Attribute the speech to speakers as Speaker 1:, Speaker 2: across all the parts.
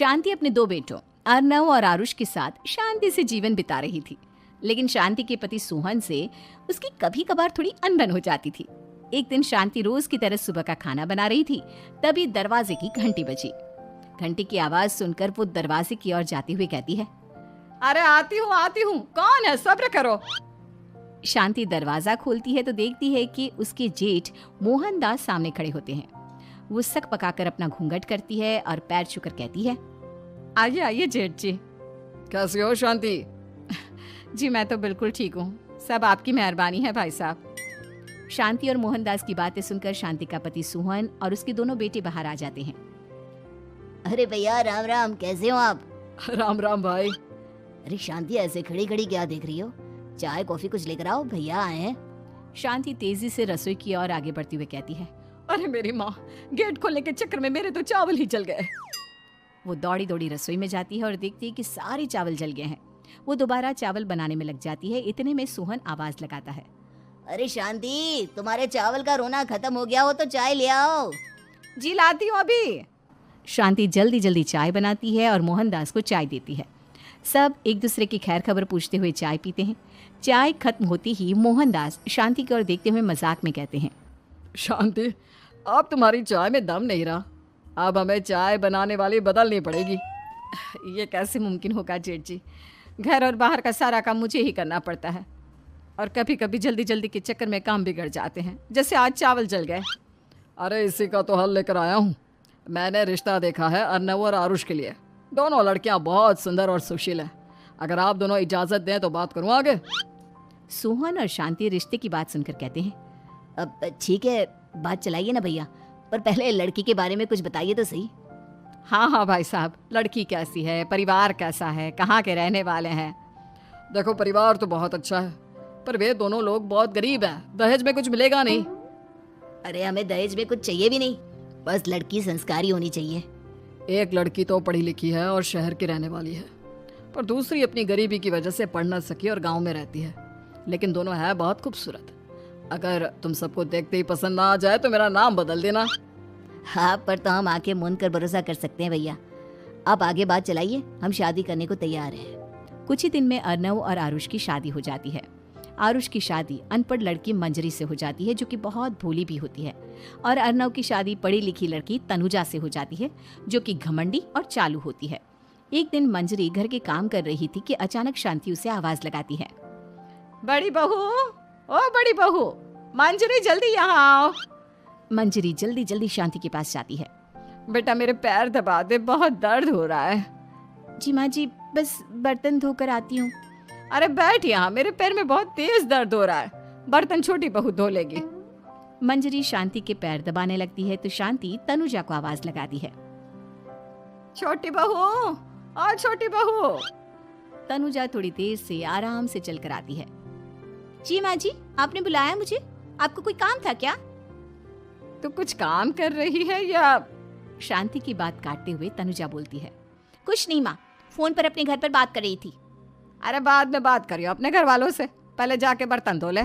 Speaker 1: शांति अपने दो बेटों अर्नव और आरुष के साथ शांति से जीवन बिता रही थी। लेकिन शांति के पति सोहन से उसकी कभी कभार थोड़ी अनबन हो जाती थी। एक दिन शांति रोज की तरह सुबह का खाना बना रही थी, तभी दरवाजे की घंटी बजी। घंटी की आवाज सुनकर वो दरवाजे की ओर जाती हुई कहती है,
Speaker 2: अरे आती हूँ, कौन है, सब्र करो।
Speaker 1: शांति दरवाजा खोलती है तो देखती है कि उसके जेठ मोहनदास सामने खड़े होते हैं। वो सक पकाकर अपना घूंघट करती है और पैर छूकर कहती है,
Speaker 2: आइए आइए जेठ जी। कैसी हो शांति?
Speaker 1: जी मैं तो बिल्कुल ठीक हूँ, सब आपकी मेहरबानी है भाई साहब। शांति और मोहनदास की बातें सुनकर शांति का पति सोहन और उसके दोनों बेटे बाहर आ जाते हैं।
Speaker 3: अरे भैया राम राम, कैसे हो आप?
Speaker 2: राम राम भाई।
Speaker 3: अरे शांति ऐसे खड़ी खड़ी क्या देख रही हो? चाय कॉफी कुछ लेकर आओ, भैया आए हैं।
Speaker 1: शांति तेजी से रसोई की ओर आगे बढ़ती हुई कहती है,
Speaker 2: अरे मेरी माँ, गेट खोलने के चक्कर में मेरे तो चावल ही जल गए।
Speaker 1: वो दौड़ी दौड़ी रसोई में जाती है और देखती है कि सारे चावल जल गए हैं। वो दोबारा चावल बनाने में लग जाती है। इतने में सोहन आवाज लगाता है,
Speaker 3: अरे शांति, तुम्हारे चावल का रोना खत्म हो गया हो तो चाय ले आओ।
Speaker 2: जी लाती हूँ अभी।
Speaker 1: शांति जल्दी जल्दी चाय बनाती है और मोहनदास को चाय देती है। सब एक दूसरे की खैर खबर पूछते हुए चाय पीते हैं। चाय खत्म होती ही मोहनदास शांति की ओर देखते हुए मजाक में कहते हैं,
Speaker 2: शांति, अब तुम्हारी चाय में दम नहीं रहा, अब हमें चाय बनाने वाली बदलनी पड़ेगी।
Speaker 1: ये कैसे मुमकिन होगा जेठ जी, घर और बाहर का सारा काम मुझे ही करना पड़ता है और कभी कभी जल्दी जल्दी के चक्कर में काम बिगड़ जाते हैं, जैसे आज चावल जल गए।
Speaker 2: अरे इसी का तो हल लेकर आया हूँ। मैंने रिश्ता देखा है अर्नव और आरुष के लिए। दोनों लड़कियां बहुत सुंदर और सुशील हैं। अगर आप दोनों इजाजत दें तो बात करूँ आगे।
Speaker 1: सोहन और शांति रिश्ते की बात सुनकर कहते हैं,
Speaker 3: अब ठीक है, बात चलाइए ना भैया, पर पहले लड़की के बारे में कुछ बताइए तो सही।
Speaker 1: हाँ भाई साहब, लड़की कैसी है, परिवार कैसा है, कहाँ के रहने वाले हैं?
Speaker 2: देखो परिवार तो बहुत अच्छा है, पर वे दोनों लोग बहुत गरीब हैं। दहेज में कुछ मिलेगा नहीं।
Speaker 3: अरे हमें दहेज में कुछ चाहिए भी नहीं, बस लड़की संस्कारी होनी चाहिए।
Speaker 2: एक लड़की तो पढ़ी लिखी है और शहर की रहने वाली है, पर दूसरी अपनी गरीबी की वजह से पढ़ न सकी और गांव में रहती है। लेकिन दोनों है बहुत खूबसूरत। अगर तुम सबको देखते ही पसंद ना आ जाए तो मेरा नाम बदल देना।
Speaker 3: हाँ, पर तो हम आंखें मूंद कर भरोसा कर सकते हैं भैया। आप आगे बात चलाइए, हम शादी करने को तैयार हैं।
Speaker 1: कुछ ही दिन में अर्नव और आरुष की शादी हो जाती है। आरुष की शादी अनपढ़ लड़की मंजरी से हो जाती है, जो कि बहुत भोली भी होती है, और अर्नव की शादी पढ़ी लिखी लड़की तनुजा से हो जाती है, जो कि घमंडी और चालू होती है। एक दिन मंजरी घर के काम कर रही थी कि अचानक शांति उसे आवाज लगाती है,
Speaker 2: बड़ी बहू, ओ बड़ी बहू, मंजरी जल्दी यहाँ आओ।
Speaker 1: मंजरी जल्दी जल्दी शांति के पास जाती है।
Speaker 2: बेटा मेरे पैर दबा दे, बहुत दर्द हो रहा है।
Speaker 1: जी माँ जी, बस बर्तन धोकर आती हूँ।
Speaker 2: अरे बैठ यहाँ, मेरे पैर में बहुत तेज दर्द हो रहा है, बर्तन छोटी बहू धो लेगी।
Speaker 1: मंजरी शांति के पैर दबाने लगती है तो शांति तनुजा को आवाज लगाती है,
Speaker 2: छोटी बहू, और छोटी बहू।
Speaker 1: तनुजा थोड़ी देर से आराम से चलकर आती है। जी माँ जी, आपने बुलाया मुझे? आपको कोई काम था क्या?
Speaker 2: तो कुछ काम कर रही है या?
Speaker 1: शांति की बात काटते हुए तनुजा बोलती है, कुछ नहीं माँ, फोन पर अपने घर पर बात कर रही थी।
Speaker 2: अरे बाद में बात करियो अपने घर वालों से, पहले जाके बर्तन धो ले।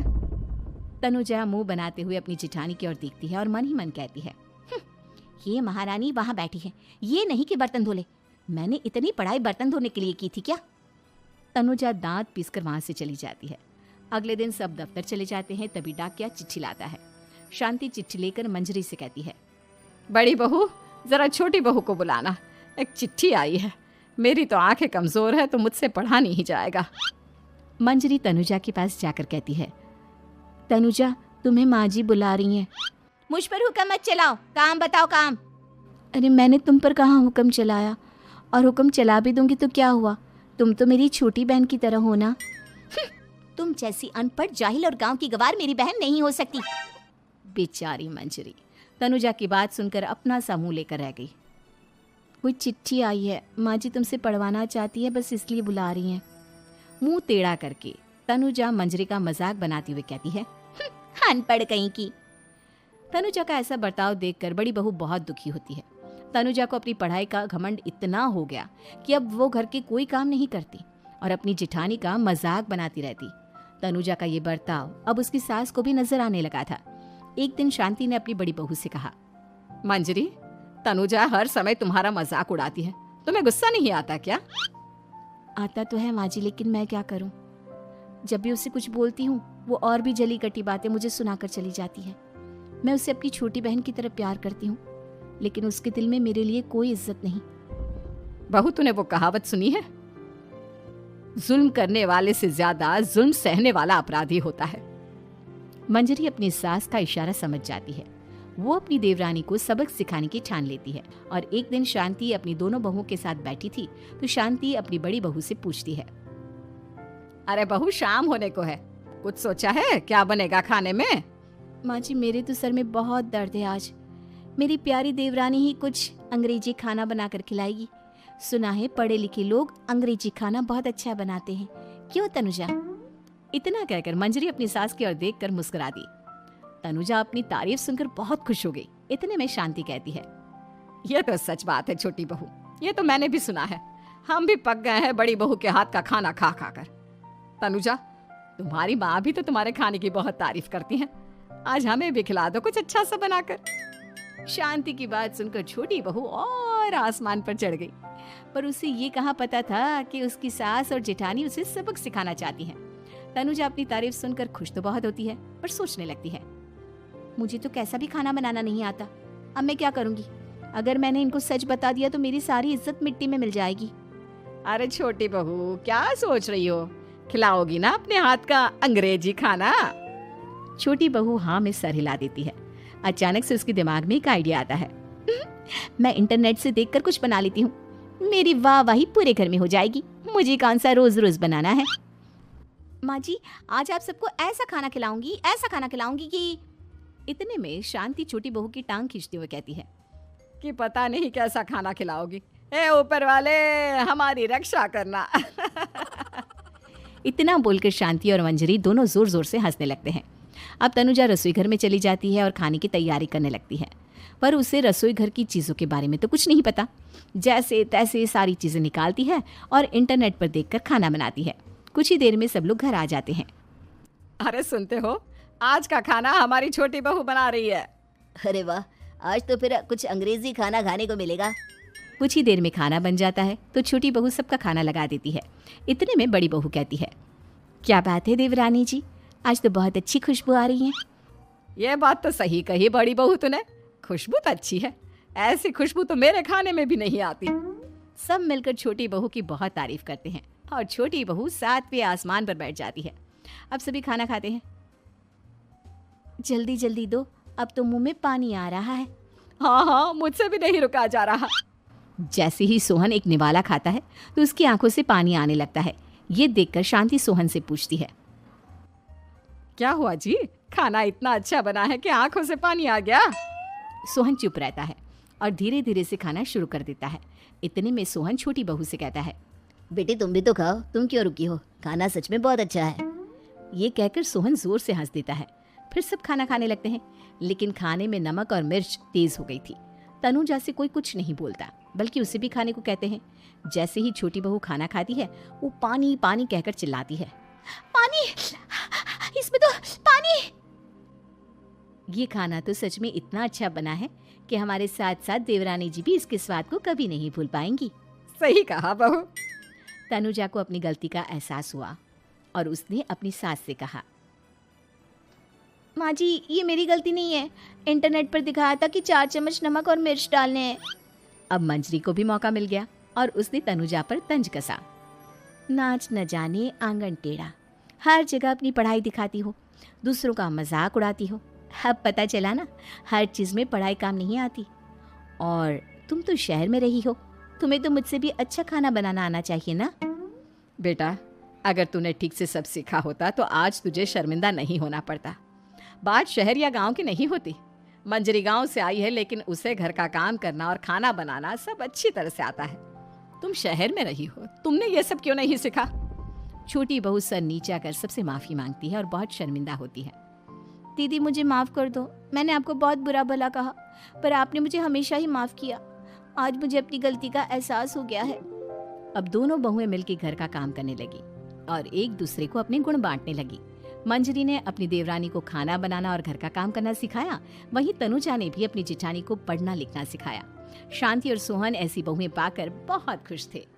Speaker 1: तनुजा मुंह बनाते हुए अपनी जिठानी की ओर देखती है और मन ही मन कहती है, ये महारानी वहां बैठी है, ये नहीं कि बर्तन धो ले। मैंने इतनी पढ़ाई बर्तन धोने के लिए की थी क्या? तनुजा दांत पीसकर वहां से चली जाती है। अगले दिन सब दफ्तर चले जाते हैं, तभी डाकिया चिट्ठी लाता है। शांति चिट्ठी लेकर मंजरी से कहती है,
Speaker 2: बड़ी बहू, जरा छोटी बहू को बुलाना, एक चिट्ठी आई है। मेरी तो आंखें कमजोर है तो मुझसे पढ़ा नहीं जाएगा।
Speaker 1: मंजरी तनुजा के पास जाकर कहती है, तनुजा, तुम्हें माँ जी बुला रही हैं।
Speaker 3: मुझ पर हुक्म मत चलाओ, काम बताओ काम।
Speaker 1: अरे मैंने तुम पर कहाँ हुक्म चलाया, और हुक्म चला भी दूंगी तो क्या हुआ, तुम तो मेरी छोटी बहन की तरह हो ना।
Speaker 3: तुम जैसी अनपढ़, जाहिल और गांव की गवार मेरी बहन नहीं हो सकती।
Speaker 1: बेचारी मंजरी तनुजा की बात सुनकर अपना सा मुंह लेकर रह गई। कोई चिट्ठी आई है, माँ जी तुमसे पढ़वाना चाहती है, बस इसलिए बुला रही हैं। मुंह टेढ़ा करके तनुजा मंजरी का मजाक बनाती हुए कहती है,
Speaker 3: अनपढ़ कहीं की।
Speaker 1: तनुजा का ऐसा बर्ताव देखकर बड़ी बहू बहुत दुखी होती है। तनुजा को अपनी पढ़ाई का घमंड इतना हो गया कि अब वो घर के कोई काम नहीं करती और अपनी जिठानी का मजाक बनाती रहती। तनुजा का ये बर्ताव अब उसकी सास को भी नजर आने लगा था। एक दिन शांति ने अपनी बड़ी बहू से कहा,
Speaker 2: मंजरी, तनुजा हर समय तुम्हारा मजाक उड़ाती है, तुम्हें गुस्सा नहीं आता क्या?
Speaker 1: आता तो है माँ जी, लेकिन मैं क्या करूं? जब भी उसे कुछ बोलती हूँ वो और भी जली कटी बातें मुझे सुनाकर चली जाती है। मैं उसे अपनी छोटी बहन की तरह प्यार करती हूँ, लेकिन उसके दिल में मेरे लिए कोई इज्जत नहीं।
Speaker 2: बहू, तूने वो कहावत सुनी है, जुल्म करने वाले से ज्यादा जुल्म सहने वाला अपराधी होता है।
Speaker 1: मंजरी अपनी सास का इशारा समझ जाती है। वो अपनी देवरानी को सबक सिखाने की ठान लेती है। और एक दिन शांति अपनी दोनों बहुओं के साथ बैठी थी तो शांति अपनी बड़ी बहू से पूछती है,
Speaker 2: अरे बहू, शाम होने को है, कुछ सोचा है क्या बनेगा खाने में?
Speaker 1: माँ जी, मेरे तो सर में बहुत दर्द है आज। मेरी प्यारी देवरानी ही कुछ अंग्रेजी खाना बनाकर खिलाएगी। सुना है पढ़े लिखे लोग अंग्रेजी खाना बहुत अच्छा बनाते हैं, क्यों तनुजा? इतना कहकर मंजरी अपनी सास की ओर देखकर मुस्कुरा दी। तनुजा अपनी तारीफ सुनकर बहुत खुश हो गई। इतने में शांति कहती है,
Speaker 2: ये तो सच बात है छोटी बहू, ये तो मैंने भी सुना है। हम भी पक गए हैं बड़ी बहू के हाथ का खाना खा खा कर। तनुजा, तुम्हारी माँ भी तो तुम्हारे खाने की बहुत तारीफ करती हैं। आज हमें भी खिला दो कुछ अच्छा सा बनाकर।
Speaker 1: शांति की बात सुनकर छोटी बहू और आसमान पर चढ़ गई, पर उसे ये कहाँ पता था कि उसकी सास और जेठानी उसे सबक सिखाना चाहती हैं। तनुजा अपनी तारीफ सुनकर खुश तो बहुत होती है, पर सोचने लगती है, मुझे तो कैसा भी खाना बनाना नहीं आता। अब मैं क्या करूंगी? अगर मैंने इनको सच बता दिया तो मेरी सारी इज्जत मिट्टी में मिल जाएगी।
Speaker 2: अरे छोटी बहू, क्या सोच रही हो? खिलाओगी ना अपने हाथ का अंग्रेजी खाना?
Speaker 1: छोटी बहू हाँ में सर हिला देती है। अचानक से उसके दिमाग में एक आइडिया आता है। मैं इंटरनेट से देखकर कुछ बना लेती हूँ, मेरी वाहवाही पूरे घर में हो जाएगी। मुझे कौन सा रोज रोज बनाना है। माँ जी, आज आप सबको ऐसा खाना खिलाऊंगी कि इतने में शांति छोटी बहू की टांग खींचते हुए कहती है
Speaker 2: कि पता नहीं कैसा खाना खिलाओगी। ए ऊपर वाले, हमारी रक्षा करना।
Speaker 1: इतना बोलकर शांति और मंजरी दोनों जोर जोर से हंसने लगते हैं। अब तनुजा रसोई घर में चली जाती है और खाने की तैयारी करने लगती है, पर उसे रसोई घर की चीज़ों के बारे में तो कुछ नहीं पता। जैसे तैसे सारी चीज़ें निकालती है और इंटरनेट पर देखकर खाना बनाती है। कुछ ही देर में सब लोग घर आ जाते हैं।
Speaker 2: अरे सुनते हो, आज का खाना हमारी छोटी बहू बना रही है।
Speaker 3: अरे वाह, आज तो फिर कुछ अंग्रेजी खाना खाने को मिलेगा।
Speaker 1: कुछ ही देर में खाना बन जाता है तो छोटी बहू सबका खाना लगा देती है। इतने में बड़ी बहू कहती है, क्या बात है देवरानी जी, आज तो बहुत अच्छी खुशबू आ रही है।
Speaker 2: ये बात तो सही कही बड़ी बहू तूने, खुशबू तो अच्छी है। ऐसी खुशबू तो मेरे खाने में भी नहीं आती।
Speaker 1: सब मिलकर छोटी बहू की बहुत तारीफ करते हैं और छोटी बहू 7वें आसमान पर बैठ जाती है। अब सभी खाना खाते हैं। जल्दी जल्दी दो, अब तो मुंह में पानी आ रहा है।
Speaker 2: हाँ, मुझसे भी नहीं रुका जा रहा।
Speaker 1: जैसे ही सोहन एक निवाला खाता है तो उसकी आंखों से पानी आने लगता है। ये देखकर शांति सोहन से पूछती है,
Speaker 2: क्या हुआ जी, खाना इतना अच्छा बना है कि आंखों से पानी आ गया?
Speaker 1: सोहन चुप रहता है और धीरे धीरे से खाना शुरू कर देता है। इतने में सोहन छोटी बहू से कहता है,
Speaker 3: बेटी तुम भी तो खाओ, तुम क्यों रुकी हो? खाना सच में बहुत अच्छा है।
Speaker 1: ये कहकर सोहन जोर से हंस देता है। फिर सब खाना खाने लगते हैं, लेकिन खाने में नमक और मिर्च तेज हो गई थी। तनुजा से कोई कुछ नहीं बोलता, बल्कि उसे भी खाने को कहते हैं। जैसे ही छोटी बहू खाना खाती है वो पानी पानी कहकर चिल्लाती है, पानी, इसमें तो पानी। ये खाना तो सच में इतना अच्छा बना है कि हमारे साथ साथ देवरानी जी भी इसके स्वाद को कभी नहीं भूल पाएंगी।
Speaker 2: सही कहा बहू।
Speaker 1: तनुजा को अपनी गलती का एहसास हुआ और उसने अपनी सास से कहा, माँ जी ये मेरी गलती नहीं है, इंटरनेट पर दिखाया था कि 4 चम्मच नमक और मिर्च डालने हैं। अब मंजरी को भी मौका मिल गया और उसने तनुजा पर तंज कसा, नाच न जाने आंगन टेढ़ा, हर जगह अपनी पढ़ाई दिखाती हो, दूसरों का मजाक उड़ाती हो। अब पता चला ना, हर चीज में पढ़ाई काम नहीं आती। और तुम तो शहर में रही हो, तुम्हें तो मुझसे भी अच्छा खाना बनाना आना चाहिए ना।
Speaker 2: बेटा, अगर तूने ठीक से सब सीखा होता तो आज तुझे शर्मिंदा नहीं होना पड़ता। बात शहर या गांव की नहीं होती। मंजरी गांव से आई है, लेकिन उसे घर का काम करना और खाना बनाना सब अच्छी तरह से आता है। तुम शहर में रही हो, तुमने ये सब क्यों नहीं सीखा?
Speaker 1: छोटी बहू सर नीचा कर सबसे माफी मांगती है और बहुत शर्मिंदा होती है। दीदी मुझे माफ कर दो, मैंने आपको बहुत बुरा भला कहा, पर आपने मुझे हमेशा ही माफ किया। आज मुझे अपनी गलती का एहसास हो गया है। अब दोनों बहुएं मिलकर घर का काम करने लगी और एक दूसरे को अपने गुण बांटने लगी। मंजरी ने अपनी देवरानी को खाना बनाना और घर का काम करना सिखाया, वहीं तनुजा ने भी अपनी जेठानी को पढ़ना लिखना सिखाया। शांति और सोहन ऐसी बहुएं पाकर बहुत खुश थे।